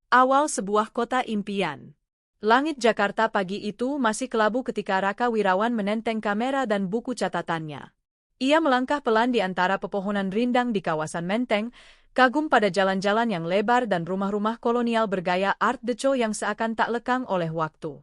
Awal sebuah kota impian. Langit Jakarta pagi itu masih kelabu ketika Raka Wirawan menenteng kamera dan buku catatannya. Ia melangkah pelan di antara pepohonan rindang di kawasan Menteng, kagum pada jalan-jalan yang lebar dan rumah-rumah kolonial bergaya Art Deco yang seakan tak lekang oleh waktu.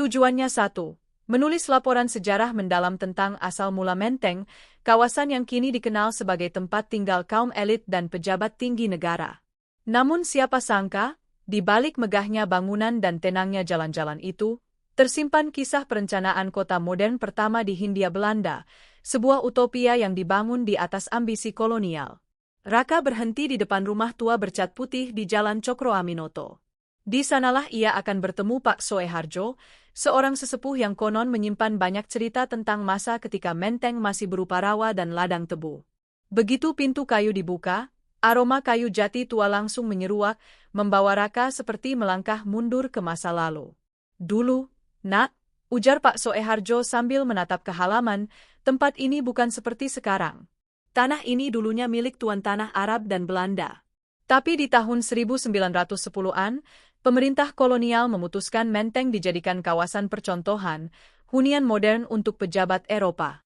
Tujuannya satu, menulis laporan sejarah mendalam tentang asal mula Menteng, kawasan yang kini dikenal sebagai tempat tinggal kaum elit dan pejabat tinggi negara. Namun siapa sangka, di balik megahnya bangunan dan tenangnya jalan-jalan itu, tersimpan kisah perencanaan kota modern pertama di Hindia Belanda, sebuah utopia yang dibangun di atas ambisi kolonial. Raka berhenti di depan rumah tua bercat putih di Jalan Cokro Aminoto. Di sanalah ia akan bertemu Pak Soeharjo, seorang sesepuh yang konon menyimpan banyak cerita tentang masa ketika Menteng masih berupa rawa dan ladang tebu. Begitu pintu kayu dibuka, aroma kayu jati tua langsung menyeruak, membawa Raka seperti melangkah mundur ke masa lalu. Dulu, Nak, ujar Pak Soeharjo sambil menatap ke halaman, tempat ini bukan seperti sekarang. Tanah ini dulunya milik tuan tanah Arab dan Belanda. Tapi di tahun 1910-an, pemerintah kolonial memutuskan Menteng dijadikan kawasan percontohan, hunian modern untuk pejabat Eropa.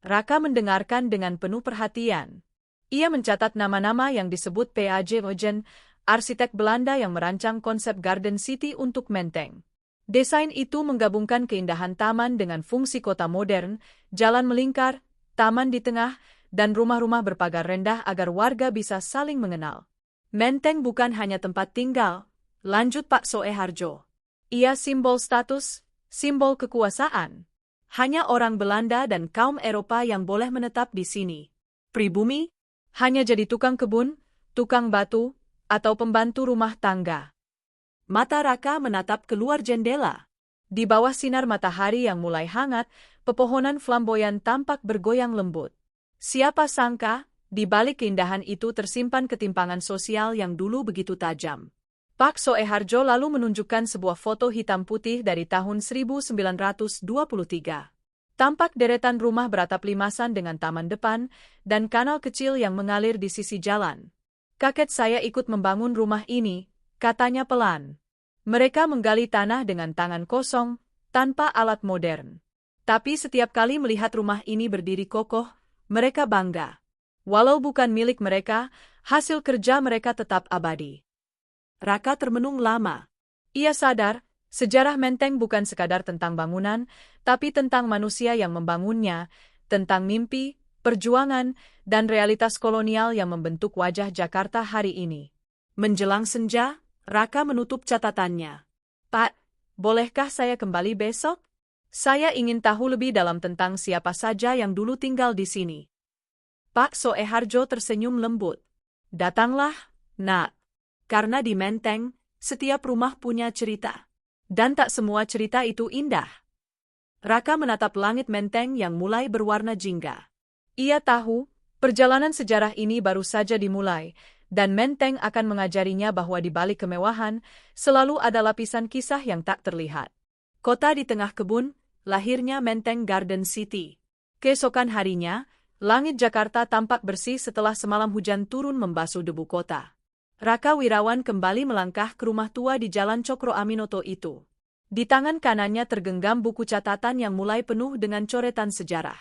Raka mendengarkan dengan penuh perhatian. Ia mencatat nama-nama yang disebut P.A.J. Ojen, arsitek Belanda yang merancang konsep Garden City untuk Menteng. Desain itu menggabungkan keindahan taman dengan fungsi kota modern, jalan melingkar, taman di tengah, dan rumah-rumah berpagar rendah agar warga bisa saling mengenal. Menteng bukan hanya tempat tinggal, lanjut Pak Soeharjo. Ia simbol status, simbol kekuasaan. Hanya orang Belanda dan kaum Eropa yang boleh menetap di sini. Pribumi hanya jadi tukang kebun, tukang batu, atau pembantu rumah tangga. Mata Raka menatap keluar jendela. Di bawah sinar matahari yang mulai hangat, pepohonan flamboyan tampak bergoyang lembut. Siapa sangka, di balik keindahan itu tersimpan ketimpangan sosial yang dulu begitu tajam. Pak Soeharjo lalu menunjukkan sebuah foto hitam putih dari tahun 1923. Tampak deretan rumah beratap limasan dengan taman depan, dan kanal kecil yang mengalir di sisi jalan. Kakek saya ikut membangun rumah ini, katanya pelan. Mereka menggali tanah dengan tangan kosong, tanpa alat modern. Tapi setiap kali melihat rumah ini berdiri kokoh, mereka bangga. Walau bukan milik mereka, hasil kerja mereka tetap abadi. Raka termenung lama. Ia sadar, sejarah Menteng bukan sekadar tentang bangunan, tapi tentang manusia yang membangunnya, tentang mimpi, perjuangan, dan realitas kolonial yang membentuk wajah Jakarta hari ini. Menjelang senja, Raka menutup catatannya. Pak, bolehkah saya kembali besok? Saya ingin tahu lebih dalam tentang siapa saja yang dulu tinggal di sini. Pak Soeharjo tersenyum lembut. Datanglah, Nak. Karena di Menteng, setiap rumah punya cerita. Dan tak semua cerita itu indah. Raka menatap langit Menteng yang mulai berwarna jingga. Ia tahu, perjalanan sejarah ini baru saja dimulai, dan Menteng akan mengajarinya bahwa di balik kemewahan, selalu ada lapisan kisah yang tak terlihat. Kota di tengah kebun, lahirnya Menteng Garden City. Keesokan harinya, langit Jakarta tampak bersih setelah semalam hujan turun membasuh debu kota. Raka Wirawan kembali melangkah ke rumah tua di Jalan Cokro Aminoto itu. Di tangan kanannya tergenggam buku catatan yang mulai penuh dengan coretan sejarah.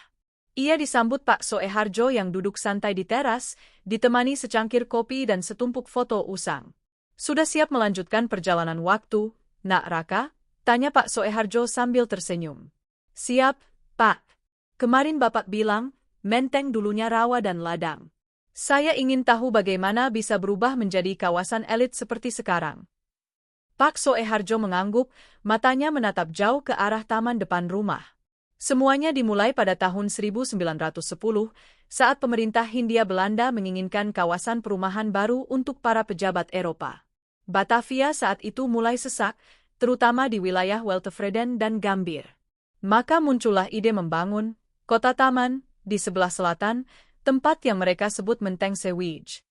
Ia disambut Pak Soeharjo yang duduk santai di teras, ditemani secangkir kopi dan setumpuk foto usang. Sudah siap melanjutkan perjalanan waktu, Nak Raka? Tanya Pak Soeharjo sambil tersenyum. Siap, Pak. Kemarin Bapak bilang, Menteng dulunya rawa dan ladang. Saya ingin tahu bagaimana bisa berubah menjadi kawasan elit seperti sekarang. Pak Soeharjo mengangguk, matanya menatap jauh ke arah taman depan rumah. Semuanya dimulai pada tahun 1910, saat pemerintah Hindia Belanda menginginkan kawasan perumahan baru untuk para pejabat Eropa. Batavia saat itu mulai sesak, terutama di wilayah Weltevreden dan Gambir. Maka muncullah ide membangun kota taman di sebelah selatan, tempat yang mereka sebut Menteng Sewij.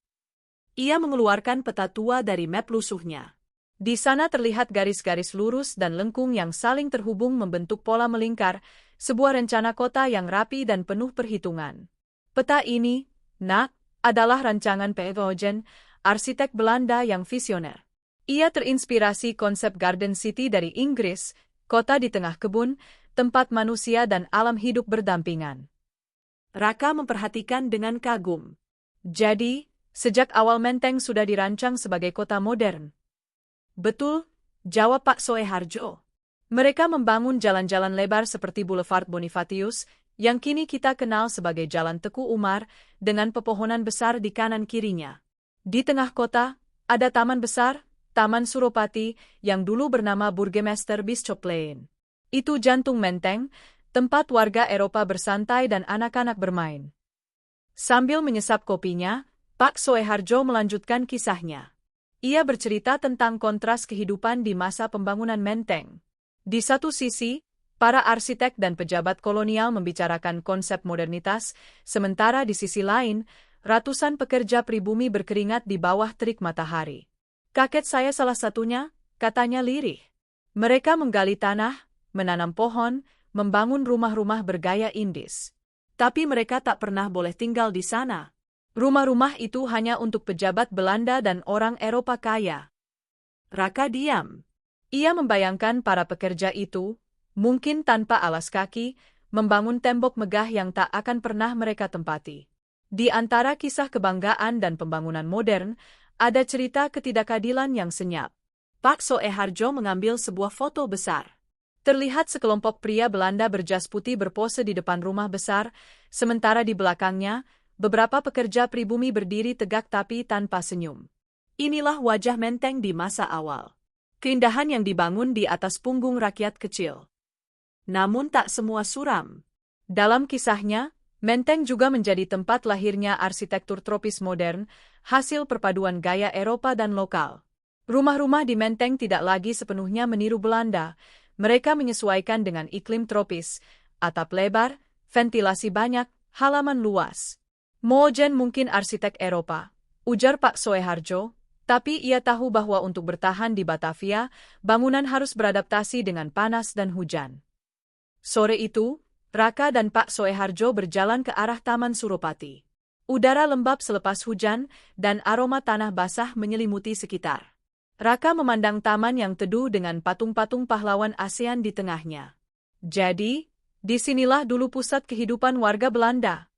Ia mengeluarkan peta tua dari map lusuhnya. Di sana terlihat garis-garis lurus dan lengkung yang saling terhubung membentuk pola melingkar, sebuah rencana kota yang rapi dan penuh perhitungan. Peta ini, Nak, adalah rancangan P.A.J. Ojen, arsitek Belanda yang visioner. Ia terinspirasi konsep Garden City dari Inggris, kota di tengah kebun, tempat manusia dan alam hidup berdampingan. Raka memperhatikan dengan kagum. Jadi, sejak awal Menteng sudah dirancang sebagai kota modern. Betul, jawab Pak Soeharjo. Mereka membangun jalan-jalan lebar seperti Boulevard Bonifatius, yang kini kita kenal sebagai Jalan Teku Umar, dengan pepohonan besar di kanan kirinya. Di tengah kota, ada taman besar, Taman Suropati, yang dulu bernama Burgemeester Bischofplein. Itu jantung Menteng, tempat warga Eropa bersantai dan anak-anak bermain. Sambil menyesap kopinya, Pak Soeharjo melanjutkan kisahnya. Ia bercerita tentang kontras kehidupan di masa pembangunan Menteng. Di satu sisi, para arsitek dan pejabat kolonial membicarakan konsep modernitas, sementara di sisi lain, ratusan pekerja pribumi berkeringat di bawah terik matahari. Kakek saya salah satunya, katanya lirih. Mereka menggali tanah, menanam pohon, membangun rumah-rumah bergaya Indis. Tapi mereka tak pernah boleh tinggal di sana. Rumah-rumah itu hanya untuk pejabat Belanda dan orang Eropa kaya. Raka diam. Ia membayangkan para pekerja itu, mungkin tanpa alas kaki, membangun tembok megah yang tak akan pernah mereka tempati. Di antara kisah kebanggaan dan pembangunan modern, ada cerita ketidakadilan yang senyap. Pak Soeharjo mengambil sebuah foto besar. Terlihat sekelompok pria Belanda berjas putih berpose di depan rumah besar, sementara di belakangnya, beberapa pekerja pribumi berdiri tegak tapi tanpa senyum. Inilah wajah Menteng di masa awal. Keindahan yang dibangun di atas punggung rakyat kecil. Namun tak semua suram. Dalam kisahnya, Menteng juga menjadi tempat lahirnya arsitektur tropis modern, hasil perpaduan gaya Eropa dan lokal. Rumah-rumah di Menteng tidak lagi sepenuhnya meniru Belanda, mereka menyesuaikan dengan iklim tropis, atap lebar, ventilasi banyak, halaman luas. Mojen mungkin arsitek Eropa, ujar Pak Soeharjo, tapi ia tahu bahwa untuk bertahan di Batavia, bangunan harus beradaptasi dengan panas dan hujan. Sore itu, Raka dan Pak Soeharjo berjalan ke arah Taman Suropati. Udara lembab selepas hujan, dan aroma tanah basah menyelimuti sekitar. Raka memandang taman yang teduh dengan patung-patung pahlawan ASEAN di tengahnya. Jadi, disinilah dulu pusat kehidupan warga Belanda.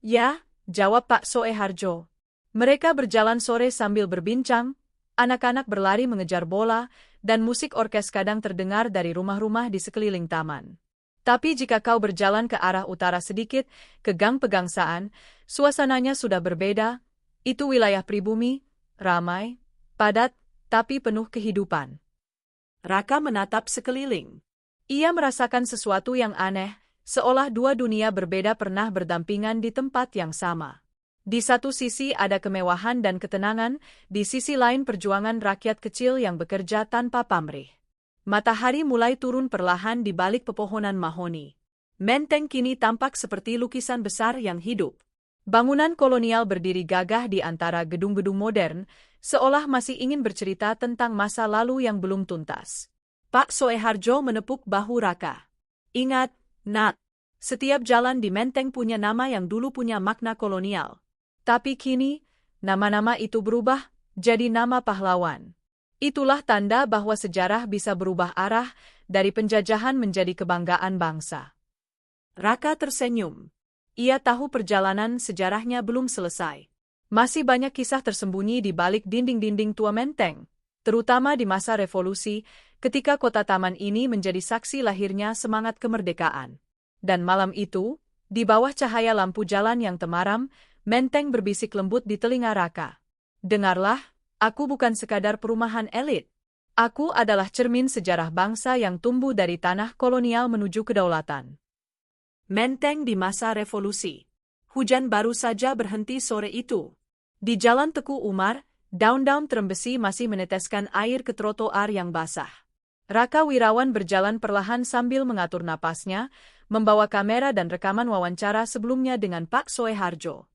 Ya, jawab Pak Soeharjo. Mereka berjalan sore sambil berbincang, anak-anak berlari mengejar bola, dan musik orkes kadang terdengar dari rumah-rumah di sekeliling taman. Tapi jika kau berjalan ke arah utara sedikit, ke Gang Pegangsaan, suasananya sudah berbeda. Itu wilayah pribumi, ramai, padat, tapi penuh kehidupan. Raka menatap sekeliling. Ia merasakan sesuatu yang aneh, seolah dua dunia berbeda pernah berdampingan di tempat yang sama. Di satu sisi ada kemewahan dan ketenangan, di sisi lain perjuangan rakyat kecil yang bekerja tanpa pamrih. Matahari mulai turun perlahan di balik pepohonan mahoni. Menteng kini tampak seperti lukisan besar yang hidup. Bangunan kolonial berdiri gagah di antara gedung-gedung modern, seolah masih ingin bercerita tentang masa lalu yang belum tuntas. Pak Soeharjo menepuk bahu Raka. Ingat, Nak, setiap jalan di Menteng punya nama yang dulu punya makna kolonial. Tapi kini, nama-nama itu berubah jadi nama pahlawan. Itulah tanda bahwa sejarah bisa berubah arah dari penjajahan menjadi kebanggaan bangsa. Raka tersenyum. Ia tahu perjalanan sejarahnya belum selesai. Masih banyak kisah tersembunyi di balik dinding-dinding tua Menteng, terutama di masa revolusi, ketika kota taman ini menjadi saksi lahirnya semangat kemerdekaan. Dan malam itu, di bawah cahaya lampu jalan yang temaram, Menteng berbisik lembut di telinga Raka. Dengarlah, aku bukan sekadar perumahan elit. Aku adalah cermin sejarah bangsa yang tumbuh dari tanah kolonial menuju kedaulatan. Menteng di masa revolusi. Hujan baru saja berhenti sore itu. Di Jalan Teku Umar, daun-daun terembesi masih meneteskan air ke trotoar yang basah. Raka Wirawan berjalan perlahan sambil mengatur napasnya, membawa kamera dan rekaman wawancara sebelumnya dengan Pak Soeharjo.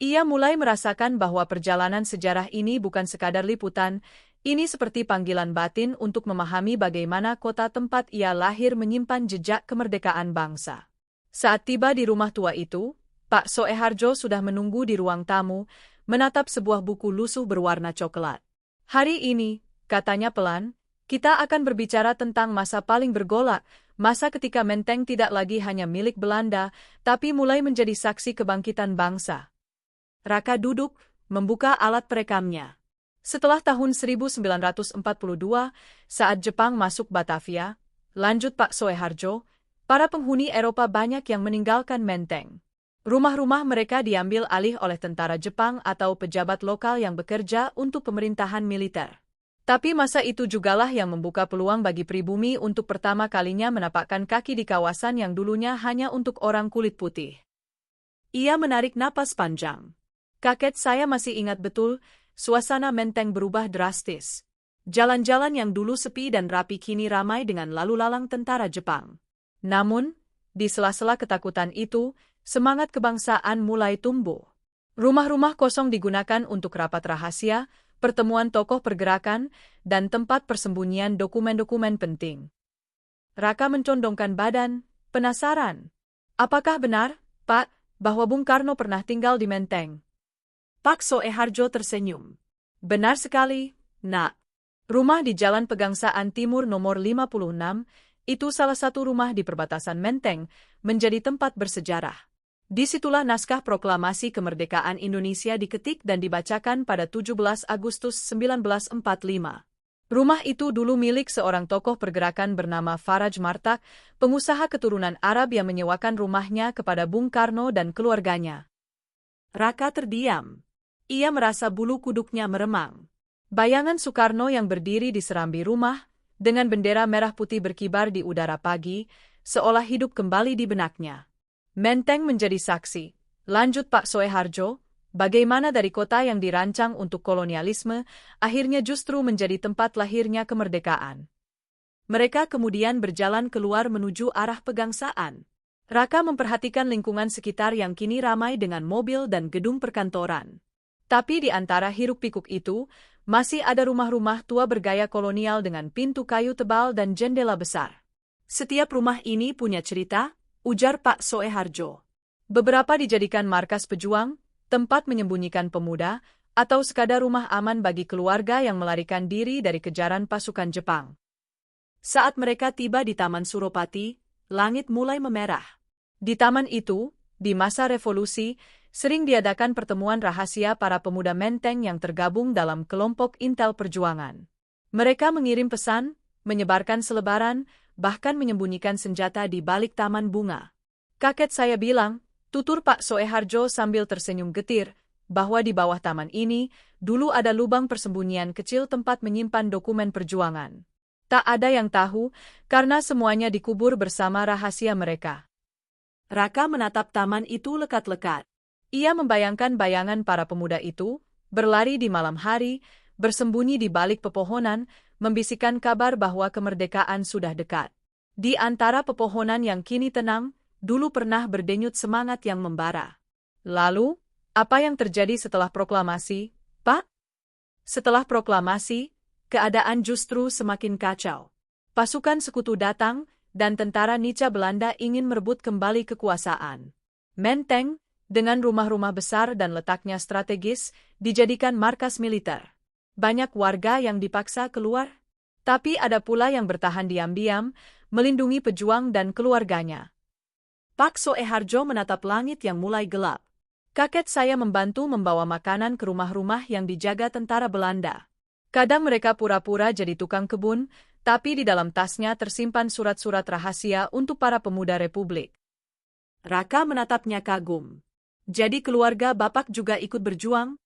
Ia mulai merasakan bahwa perjalanan sejarah ini bukan sekadar liputan, ini seperti panggilan batin untuk memahami bagaimana kota tempat ia lahir menyimpan jejak kemerdekaan bangsa. Saat tiba di rumah tua itu, Pak Soeharjo sudah menunggu di ruang tamu, menatap sebuah buku lusuh berwarna coklat. Hari ini, katanya pelan, kita akan berbicara tentang masa paling bergolak, masa ketika Menteng tidak lagi hanya milik Belanda, tapi mulai menjadi saksi kebangkitan bangsa. Raka duduk, membuka alat perekamnya. Setelah tahun 1942, saat Jepang masuk Batavia, lanjut Pak Soeharjo, para penghuni Eropa banyak yang meninggalkan Menteng. Rumah-rumah mereka diambil alih oleh tentara Jepang atau pejabat lokal yang bekerja untuk pemerintahan militer. Tapi masa itu jugalah yang membuka peluang bagi pribumi untuk pertama kalinya menapakkan kaki di kawasan yang dulunya hanya untuk orang kulit putih. Ia menarik napas panjang. Kakek saya masih ingat betul, suasana Menteng berubah drastis. Jalan-jalan yang dulu sepi dan rapi kini ramai dengan lalu lalang tentara Jepang. Namun, di sela-sela ketakutan itu, semangat kebangsaan mulai tumbuh. Rumah-rumah kosong digunakan untuk rapat rahasia, pertemuan tokoh pergerakan, dan tempat persembunyian dokumen-dokumen penting. Raka mencondongkan badan, penasaran. Apakah benar, Pak, bahwa Bung Karno pernah tinggal di Menteng? Pak Soeharjo tersenyum. Benar sekali, Nak. Rumah di Jalan Pegangsaan Timur nomor 56, itu salah satu rumah di perbatasan Menteng, menjadi tempat bersejarah. Disitulah naskah proklamasi kemerdekaan Indonesia diketik dan dibacakan pada 17 Agustus 1945. Rumah itu dulu milik seorang tokoh pergerakan bernama Faraj Martak, pengusaha keturunan Arab yang menyewakan rumahnya kepada Bung Karno dan keluarganya. Raka terdiam. Ia merasa bulu kuduknya meremang. Bayangan Soekarno yang berdiri di serambi rumah, dengan bendera merah putih berkibar di udara pagi, seolah hidup kembali di benaknya. Menteng menjadi saksi, lanjut Pak Soeharjo, bagaimana dari kota yang dirancang untuk kolonialisme, akhirnya justru menjadi tempat lahirnya kemerdekaan. Mereka kemudian berjalan keluar menuju arah Pegangsaan. Raka memperhatikan lingkungan sekitar yang kini ramai dengan mobil dan gedung perkantoran. Tapi di antara hiruk-pikuk itu, masih ada rumah-rumah tua bergaya kolonial dengan pintu kayu tebal dan jendela besar. Setiap rumah ini punya cerita, ujar Pak Soeharjo. Beberapa dijadikan markas pejuang, tempat menyembunyikan pemuda, atau sekadar rumah aman bagi keluarga yang melarikan diri dari kejaran pasukan Jepang. Saat mereka tiba di Taman Suropati, langit mulai memerah. Di taman itu, di masa revolusi, sering diadakan pertemuan rahasia para pemuda Menteng yang tergabung dalam kelompok intel perjuangan. Mereka mengirim pesan, menyebarkan selebaran, bahkan menyembunyikan senjata di balik taman bunga. Kakek saya bilang, tutur Pak Soeharjo sambil tersenyum getir, bahwa di bawah taman ini, dulu ada lubang persembunyian kecil tempat menyimpan dokumen perjuangan. Tak ada yang tahu, karena semuanya dikubur bersama rahasia mereka. Raka menatap taman itu lekat-lekat. Ia membayangkan bayangan para pemuda itu, berlari di malam hari, bersembunyi di balik pepohonan, membisikkan kabar bahwa kemerdekaan sudah dekat. Di antara pepohonan yang kini tenang, dulu pernah berdenyut semangat yang membara. Lalu, apa yang terjadi setelah proklamasi, Pak? Setelah proklamasi, keadaan justru semakin kacau. Pasukan sekutu datang, dan tentara Nica Belanda ingin merebut kembali kekuasaan. Menteng, dengan rumah-rumah besar dan letaknya strategis, dijadikan markas militer. Banyak warga yang dipaksa keluar, tapi ada pula yang bertahan diam-diam, melindungi pejuang dan keluarganya. Pak Soeharjo menatap langit yang mulai gelap. Kakek saya membantu membawa makanan ke rumah-rumah yang dijaga tentara Belanda. Kadang mereka pura-pura jadi tukang kebun, tapi di dalam tasnya tersimpan surat-surat rahasia untuk para pemuda Republik. Raka menatapnya kagum. Jadi keluarga Bapak juga ikut berjuang?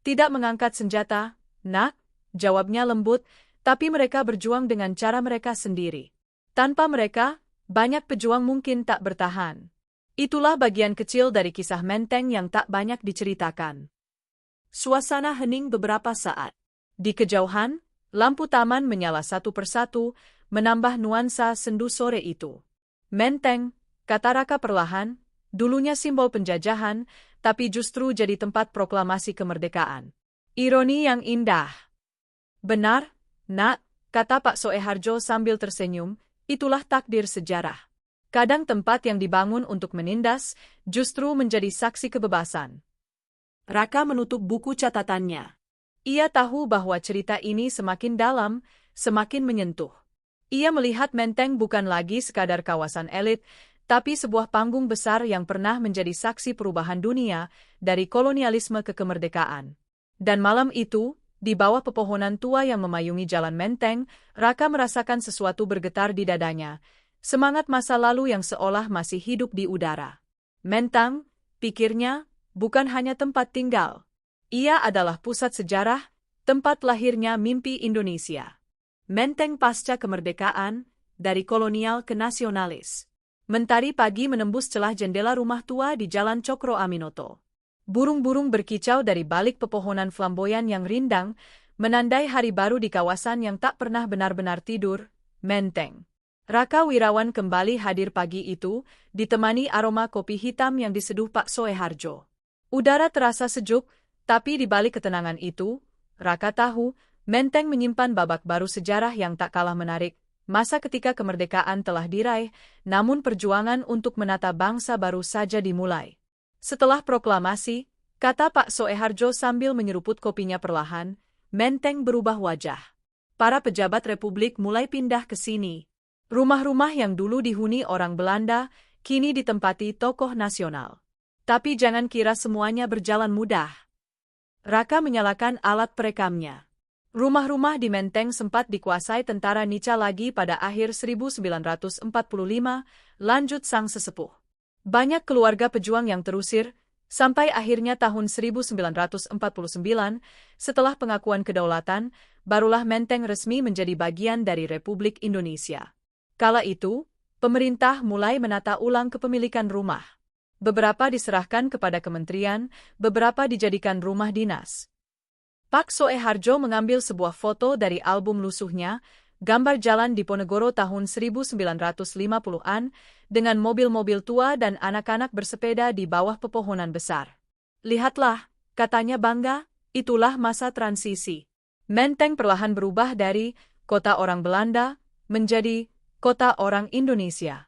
Tidak mengangkat senjata, Nak, jawabnya lembut, tapi mereka berjuang dengan cara mereka sendiri. Tanpa mereka, banyak pejuang mungkin tak bertahan. Itulah bagian kecil dari kisah Menteng yang tak banyak diceritakan. Suasana hening beberapa saat. Di kejauhan, lampu taman menyala satu persatu, menambah nuansa sendu sore itu. Menteng, kata Raka perlahan, dulunya simbol penjajahan, tapi justru jadi tempat proklamasi kemerdekaan. Ironi yang indah. Benar, Nak, kata Pak Soeharjo sambil tersenyum, itulah takdir sejarah. Kadang tempat yang dibangun untuk menindas, justru menjadi saksi kebebasan. Raka menutup buku catatannya. Ia tahu bahwa cerita ini semakin dalam, semakin menyentuh. Ia melihat Menteng bukan lagi sekadar kawasan elit, tapi sebuah panggung besar yang pernah menjadi saksi perubahan dunia, dari kolonialisme ke kemerdekaan. Dan malam itu, di bawah pepohonan tua yang memayungi jalan Menteng, Raka merasakan sesuatu bergetar di dadanya, semangat masa lalu yang seolah masih hidup di udara. Menteng, pikirnya, bukan hanya tempat tinggal. Ia adalah pusat sejarah, tempat lahirnya mimpi Indonesia. Menteng pasca kemerdekaan, dari kolonial ke nasionalis. Mentari pagi menembus celah jendela rumah tua di Jalan Cokro Aminoto. Burung-burung berkicau dari balik pepohonan flamboyan yang rindang, menandai hari baru di kawasan yang tak pernah benar-benar tidur, Menteng. Raka Wirawan kembali hadir pagi itu, ditemani aroma kopi hitam yang diseduh Pak Soeharjo. Udara terasa sejuk, tapi di balik ketenangan itu, Raka tahu, Menteng menyimpan babak baru sejarah yang tak kalah menarik. Masa ketika kemerdekaan telah diraih, namun perjuangan untuk menata bangsa baru saja dimulai. Setelah proklamasi, kata Pak Soeharjo sambil menyeruput kopinya perlahan, Menteng berubah wajah. Para pejabat republik mulai pindah ke sini. Rumah-rumah yang dulu dihuni orang Belanda, kini ditempati tokoh nasional. Tapi jangan kira semuanya berjalan mudah. Raka menyalakan alat perekamnya. Rumah-rumah di Menteng sempat dikuasai tentara Nica lagi pada akhir 1945, lanjut sang sesepuh. Banyak keluarga pejuang yang terusir, sampai akhirnya tahun 1949, setelah pengakuan kedaulatan, barulah Menteng resmi menjadi bagian dari Republik Indonesia. Kala itu, pemerintah mulai menata ulang kepemilikan rumah. Beberapa diserahkan kepada kementerian, beberapa dijadikan rumah dinas. Pak Soeharjo mengambil sebuah foto dari album lusuhnya, gambar jalan di Ponegoro tahun 1950-an, dengan mobil-mobil tua dan anak-anak bersepeda di bawah pepohonan besar. Lihatlah, katanya bangga, itulah masa transisi. Menteng perlahan berubah dari kota orang Belanda menjadi kota orang Indonesia.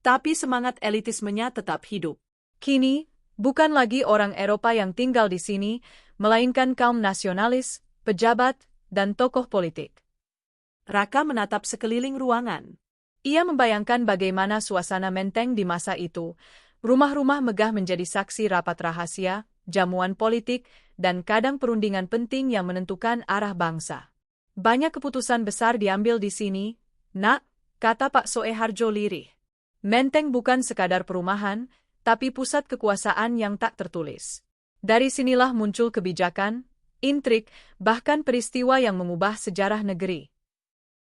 Tapi semangat elitismenya tetap hidup. Kini, bukan lagi orang Eropa yang tinggal di sini, melainkan kaum nasionalis, pejabat, dan tokoh politik. Raka menatap sekeliling ruangan. Ia membayangkan bagaimana suasana Menteng di masa itu. Rumah-rumah megah menjadi saksi rapat rahasia, jamuan politik, dan kadang perundingan penting yang menentukan arah bangsa. Banyak keputusan besar diambil di sini, Nak, kata Pak Soeharjo lirih. Menteng bukan sekadar perumahan, tapi pusat kekuasaan yang tak tertulis. Dari sinilah muncul kebijakan, intrik, bahkan peristiwa yang mengubah sejarah negeri.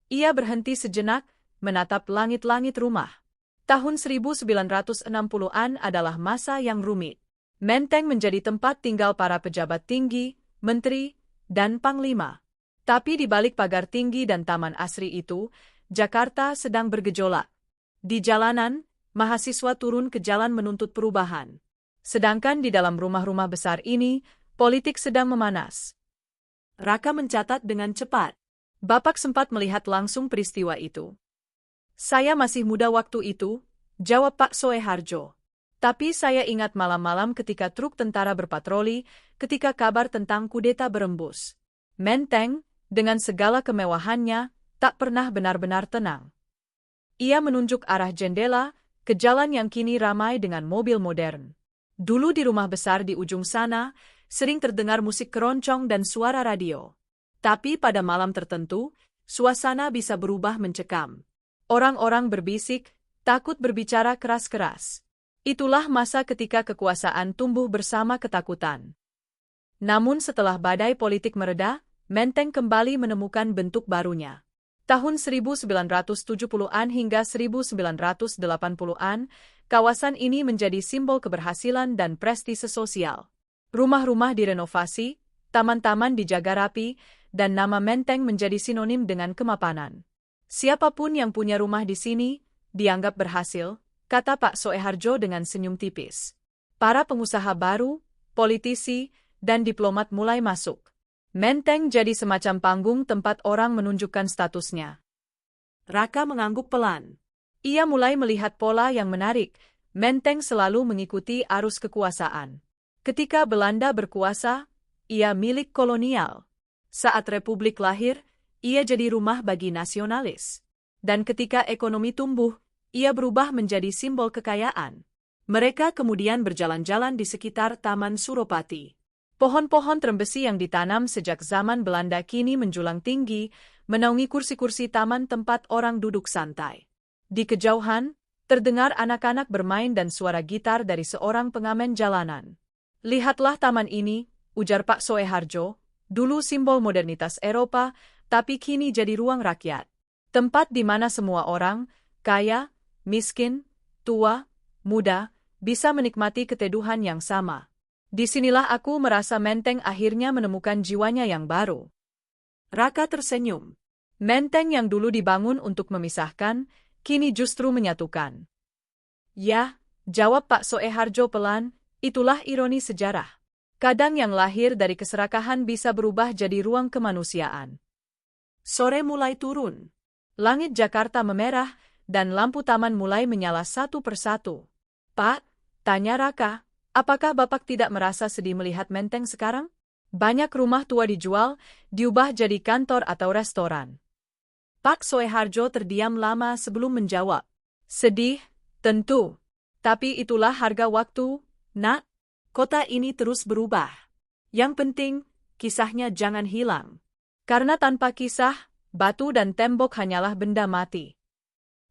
Ia berhenti sejenak, menatap langit-langit rumah. Tahun 1960-an adalah masa yang rumit. Menteng menjadi tempat tinggal para pejabat tinggi, menteri, dan panglima. Tapi di balik pagar tinggi dan taman asri itu, Jakarta sedang bergejolak. Di jalanan, mahasiswa turun ke jalan menuntut perubahan. Sedangkan di dalam rumah-rumah besar ini, politik sedang memanas. Raka mencatat dengan cepat. Bapak sempat melihat langsung peristiwa itu. Saya masih muda waktu itu, jawab Pak Soeharjo. Tapi saya ingat malam-malam ketika truk tentara berpatroli, ketika kabar tentang kudeta berembus. Menteng, dengan segala kemewahannya, tak pernah benar-benar tenang. Ia menunjuk arah jendela, ke jalan yang kini ramai dengan mobil modern. Dulu di rumah besar di ujung sana, sering terdengar musik keroncong dan suara radio. Tapi pada malam tertentu, suasana bisa berubah mencekam. Orang-orang berbisik, takut berbicara keras-keras. Itulah masa ketika kekuasaan tumbuh bersama ketakutan. Namun setelah badai politik mereda, Menteng kembali menemukan bentuk barunya. Tahun 1970-an hingga 1980-an, kawasan ini menjadi simbol keberhasilan dan prestise sosial. Rumah-rumah direnovasi, taman-taman dijaga rapi, dan nama Menteng menjadi sinonim dengan kemapanan. Siapapun yang punya rumah di sini, dianggap berhasil, kata Pak Soeharjo dengan senyum tipis. Para pengusaha baru, politisi, dan diplomat mulai masuk. Menteng jadi semacam panggung tempat orang menunjukkan statusnya. Raka mengangguk pelan. Ia mulai melihat pola yang menarik. Menteng selalu mengikuti arus kekuasaan. Ketika Belanda berkuasa, ia milik kolonial. Saat Republik lahir, ia jadi rumah bagi nasionalis. Dan ketika ekonomi tumbuh, ia berubah menjadi simbol kekayaan. Mereka kemudian berjalan-jalan di sekitar Taman Suropati. Pohon-pohon terembesi yang ditanam sejak zaman Belanda kini menjulang tinggi, menaungi kursi-kursi taman tempat orang duduk santai. Di kejauhan, terdengar anak-anak bermain dan suara gitar dari seorang pengamen jalanan. "Lihatlah taman ini," ujar Pak Soeharjo, "dulu simbol modernitas Eropa, tapi kini jadi ruang rakyat. Tempat di mana semua orang, kaya, miskin, tua, muda, bisa menikmati keteduhan yang sama. Disinilah aku merasa Menteng akhirnya menemukan jiwanya yang baru." Raka tersenyum. Menteng yang dulu dibangun untuk memisahkan, kini justru menyatukan. "Ya," jawab Pak Soeharjo pelan, "itulah ironi sejarah. Kadang yang lahir dari keserakahan bisa berubah jadi ruang kemanusiaan." Sore mulai turun. Langit Jakarta memerah, dan lampu taman mulai menyala satu persatu. "Pak," tanya Raka, "apakah Bapak tidak merasa sedih melihat Menteng sekarang? Banyak rumah tua dijual, diubah jadi kantor atau restoran." Pak Soeharjo terdiam lama sebelum menjawab. "Sedih, tentu. Tapi itulah harga waktu, Nak. Kota ini terus berubah. Yang penting, kisahnya jangan hilang. Karena tanpa kisah, batu dan tembok hanyalah benda mati."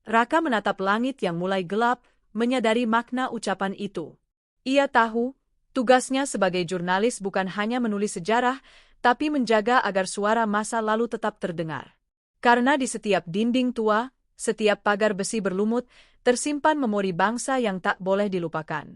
Raka menatap langit yang mulai gelap, menyadari makna ucapan itu. Ia tahu, tugasnya sebagai jurnalis bukan hanya menulis sejarah, tapi menjaga agar suara masa lalu tetap terdengar. Karena di setiap dinding tua, setiap pagar besi berlumut, tersimpan memori bangsa yang tak boleh dilupakan.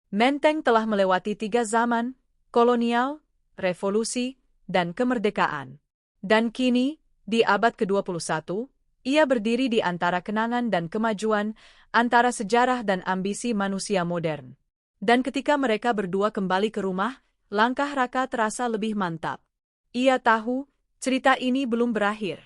Menteng telah melewati 3 zaman, kolonial, revolusi, dan kemerdekaan. Dan kini, di abad ke-21, ia berdiri di antara kenangan dan kemajuan, antara sejarah dan ambisi manusia modern. Dan ketika mereka berdua kembali ke rumah, langkah Raka terasa lebih mantap. Ia tahu, cerita ini belum berakhir.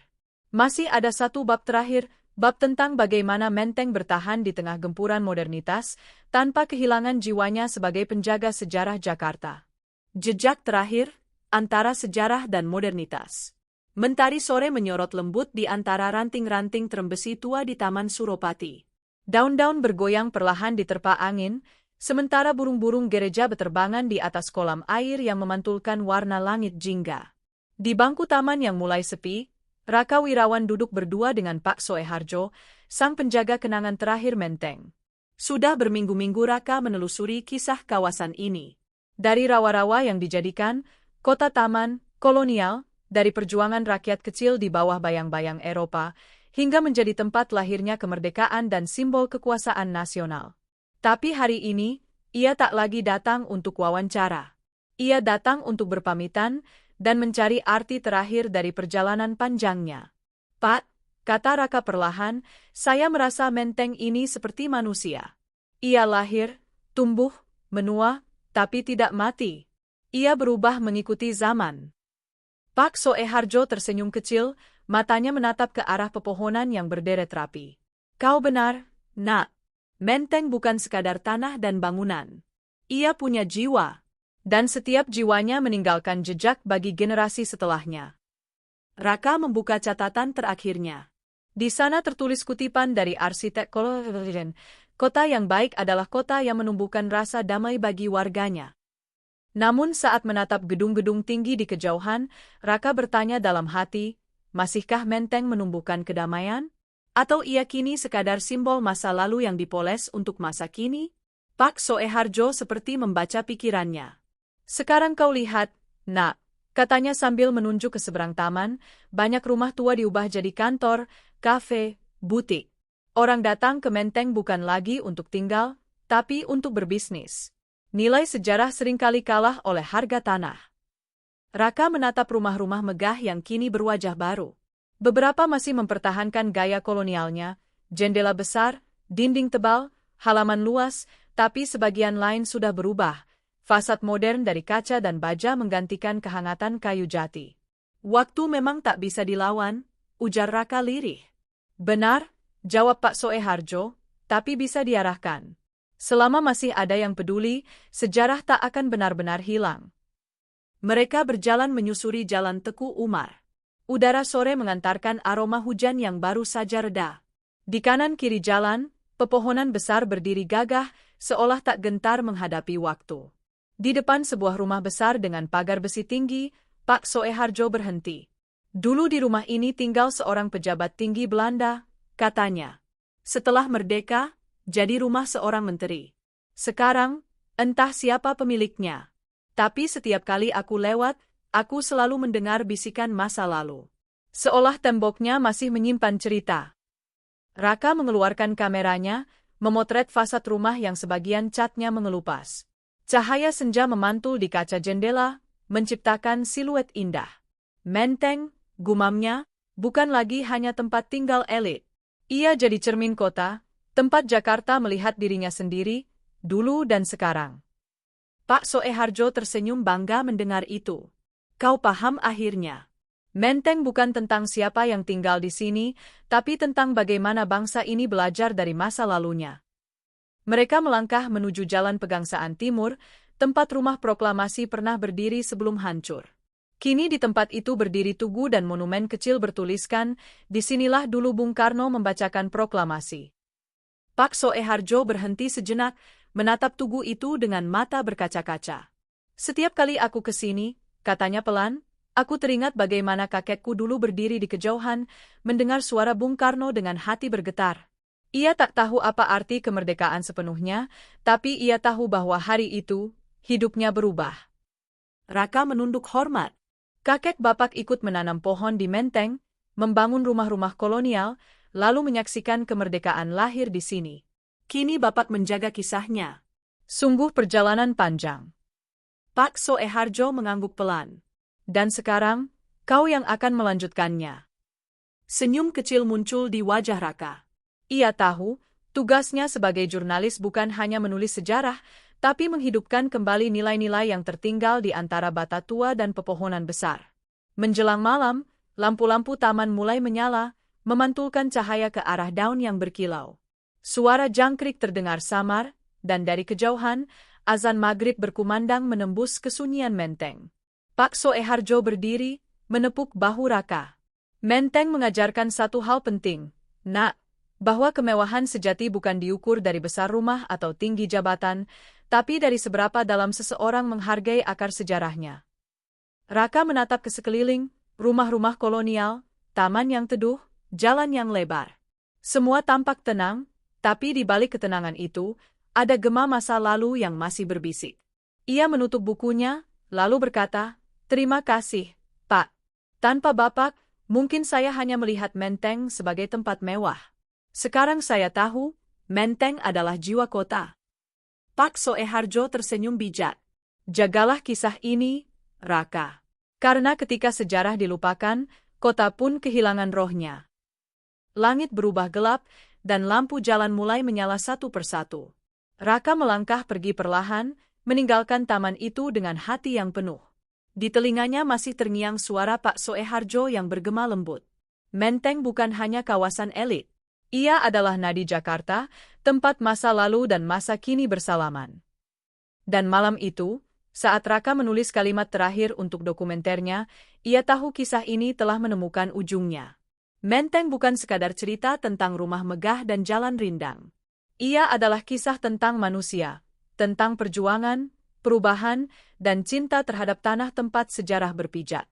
Masih ada satu bab terakhir, bab tentang bagaimana Menteng bertahan di tengah gempuran modernitas, tanpa kehilangan jiwanya sebagai penjaga sejarah Jakarta. Jejak terakhir, antara sejarah dan modernitas. Mentari sore menyorot lembut di antara ranting-ranting terembesi tua di Taman Suropati. Daun-daun bergoyang perlahan diterpa angin, sementara burung-burung gereja beterbangan di atas kolam air yang memantulkan warna langit jingga. Di bangku taman yang mulai sepi, Raka Wirawan duduk berdua dengan Pak Soeharjo, sang penjaga kenangan terakhir Menteng. Sudah berminggu-minggu Raka menelusuri kisah kawasan ini. Dari rawa-rawa yang dijadikan kota taman, kolonial, dari perjuangan rakyat kecil di bawah bayang-bayang Eropa, hingga menjadi tempat lahirnya kemerdekaan dan simbol kekuasaan nasional. Tapi hari ini, ia tak lagi datang untuk wawancara. Ia datang untuk berpamitan dan mencari arti terakhir dari perjalanan panjangnya. "Pak," kata Raka perlahan, "saya merasa Menteng ini seperti manusia. Ia lahir, tumbuh, menua, tapi tidak mati. Ia berubah mengikuti zaman." Pak Soeharjo tersenyum kecil, matanya menatap ke arah pepohonan yang berderet rapi. "Kau benar, Nak. Menteng bukan sekadar tanah dan bangunan. Ia punya jiwa. Dan setiap jiwanya meninggalkan jejak bagi generasi setelahnya." Raka membuka catatan terakhirnya. Di sana tertulis kutipan dari arsitek kolonial, "Kota yang baik adalah kota yang menumbuhkan rasa damai bagi warganya." Namun saat menatap gedung-gedung tinggi di kejauhan, Raka bertanya dalam hati, masihkah Menteng menumbuhkan kedamaian? Atau ia kini sekadar simbol masa lalu yang dipoles untuk masa kini? Pak Soeharjo seperti membaca pikirannya. "Sekarang kau lihat, Nak," katanya sambil menunjuk ke seberang taman, "banyak rumah tua diubah jadi kantor, kafe, butik. Orang datang ke Menteng bukan lagi untuk tinggal, tapi untuk berbisnis. Nilai sejarah seringkali kalah oleh harga tanah." Raka menatap rumah-rumah megah yang kini berwajah baru. Beberapa masih mempertahankan gaya kolonialnya, jendela besar, dinding tebal, halaman luas, tapi sebagian lain sudah berubah. Fasad modern dari kaca dan baja menggantikan kehangatan kayu jati. "Waktu memang tak bisa dilawan," ujar Raka lirih. "Benar," jawab Pak Soeharjo, "tapi bisa diarahkan. Selama masih ada yang peduli, sejarah tak akan benar-benar hilang." Mereka berjalan menyusuri jalan Teku Umar. Udara sore mengantarkan aroma hujan yang baru saja reda. Di kanan kiri jalan, pepohonan besar berdiri gagah, seolah tak gentar menghadapi waktu. Di depan sebuah rumah besar dengan pagar besi tinggi, Pak Soeharjo berhenti. Dulu di rumah ini tinggal seorang pejabat tinggi Belanda, katanya. Setelah merdeka, jadi rumah seorang menteri. Sekarang, entah siapa pemiliknya. Tapi setiap kali aku lewat, aku selalu mendengar bisikan masa lalu. Seolah temboknya masih menyimpan cerita. Raka mengeluarkan kameranya, memotret fasad rumah yang sebagian catnya mengelupas. Cahaya senja memantul di kaca jendela, menciptakan siluet indah. Menteng, gumamnya, bukan lagi hanya tempat tinggal elit. Ia jadi cermin kota, tempat Jakarta melihat dirinya sendiri, dulu dan sekarang. Pak Soeharjo tersenyum bangga mendengar itu. Kau paham akhirnya. Menteng bukan tentang siapa yang tinggal di sini, tapi tentang bagaimana bangsa ini belajar dari masa lalunya. Mereka melangkah menuju Jalan Pegangsaan Timur, tempat rumah proklamasi pernah berdiri sebelum hancur. Kini di tempat itu berdiri tugu dan monumen kecil bertuliskan, disinilah dulu Bung Karno membacakan proklamasi. Pak Soeharjo berhenti sejenak, menatap tugu itu dengan mata berkaca-kaca. Setiap kali aku ke sini, katanya pelan, aku teringat bagaimana kakekku dulu berdiri di kejauhan, mendengar suara Bung Karno dengan hati bergetar. Ia tak tahu apa arti kemerdekaan sepenuhnya, tapi ia tahu bahwa hari itu, hidupnya berubah. Raka menunduk hormat. Kakek bapak ikut menanam pohon di Menteng, membangun rumah-rumah kolonial, lalu menyaksikan kemerdekaan lahir di sini. Kini bapak menjaga kisahnya. Sungguh perjalanan panjang. Pak Soeharjo mengangguk pelan. Dan sekarang, kau yang akan melanjutkannya. Senyum kecil muncul di wajah Raka. Ia tahu, tugasnya sebagai jurnalis bukan hanya menulis sejarah, tapi menghidupkan kembali nilai-nilai yang tertinggal di antara bata tua dan pepohonan besar. Menjelang malam, lampu-lampu taman mulai menyala, memantulkan cahaya ke arah daun yang berkilau. Suara jangkrik terdengar samar, dan dari kejauhan, azan maghrib berkumandang menembus kesunyian Menteng. Pak Soeharjo berdiri, menepuk bahu Raka. Menteng mengajarkan satu hal penting, Nak, bahwa kemewahan sejati bukan diukur dari besar rumah atau tinggi jabatan, tapi dari seberapa dalam seseorang menghargai akar sejarahnya. Raka menatap ke sekeliling, rumah-rumah kolonial, taman yang teduh, jalan yang lebar. Semua tampak tenang, tapi di balik ketenangan itu, ada gema masa lalu yang masih berbisik. Ia menutup bukunya, lalu berkata, "Terima kasih, Pak. Tanpa Bapak, mungkin saya hanya melihat Menteng sebagai tempat mewah. Sekarang saya tahu, Menteng adalah jiwa kota." Pak Soeharjo tersenyum bijak. Jagalah kisah ini, Raka. Karena ketika sejarah dilupakan, kota pun kehilangan rohnya. Langit berubah gelap, dan lampu jalan mulai menyala satu persatu. Raka melangkah pergi perlahan, meninggalkan taman itu dengan hati yang penuh. Di telinganya masih terngiang suara Pak Soeharjo yang bergema lembut. Menteng bukan hanya kawasan elit. Ia adalah nadi Jakarta, tempat masa lalu dan masa kini bersalaman. Dan malam itu, saat Raka menulis kalimat terakhir untuk dokumenternya, ia tahu kisah ini telah menemukan ujungnya. Menteng bukan sekadar cerita tentang rumah megah dan jalan rindang. Ia adalah kisah tentang manusia, tentang perjuangan, perubahan, dan cinta terhadap tanah tempat sejarah berpijak.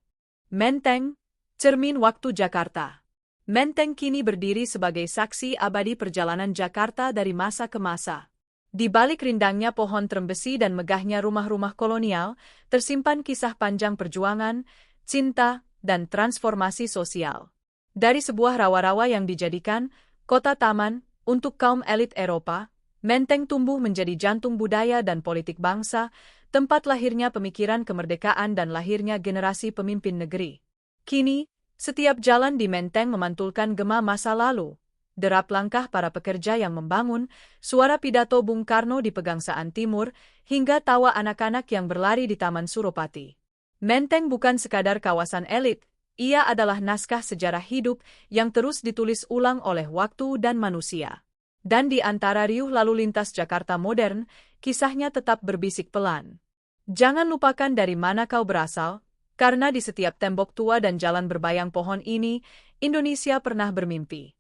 Menteng, cermin waktu Jakarta. Menteng kini berdiri sebagai saksi abadi perjalanan Jakarta dari masa ke masa. Di balik rindangnya pohon trembesi dan megahnya rumah-rumah kolonial, tersimpan kisah panjang perjuangan, cinta, dan transformasi sosial. Dari sebuah rawa-rawa yang dijadikan kota taman untuk kaum elit Eropa, Menteng tumbuh menjadi jantung budaya dan politik bangsa, tempat lahirnya pemikiran kemerdekaan dan lahirnya generasi pemimpin negeri. Kini, setiap jalan di Menteng memantulkan gema masa lalu, derap langkah para pekerja yang membangun, suara pidato Bung Karno di Pegangsaan Timur, hingga tawa anak-anak yang berlari di Taman Suropati. Menteng bukan sekadar kawasan elit, ia adalah naskah sejarah hidup yang terus ditulis ulang oleh waktu dan manusia. Dan di antara riuh lalu lintas Jakarta modern, kisahnya tetap berbisik pelan. Jangan lupakan dari mana kau berasal, karena di setiap tembok tua dan jalan berbayang pohon ini, Indonesia pernah bermimpi.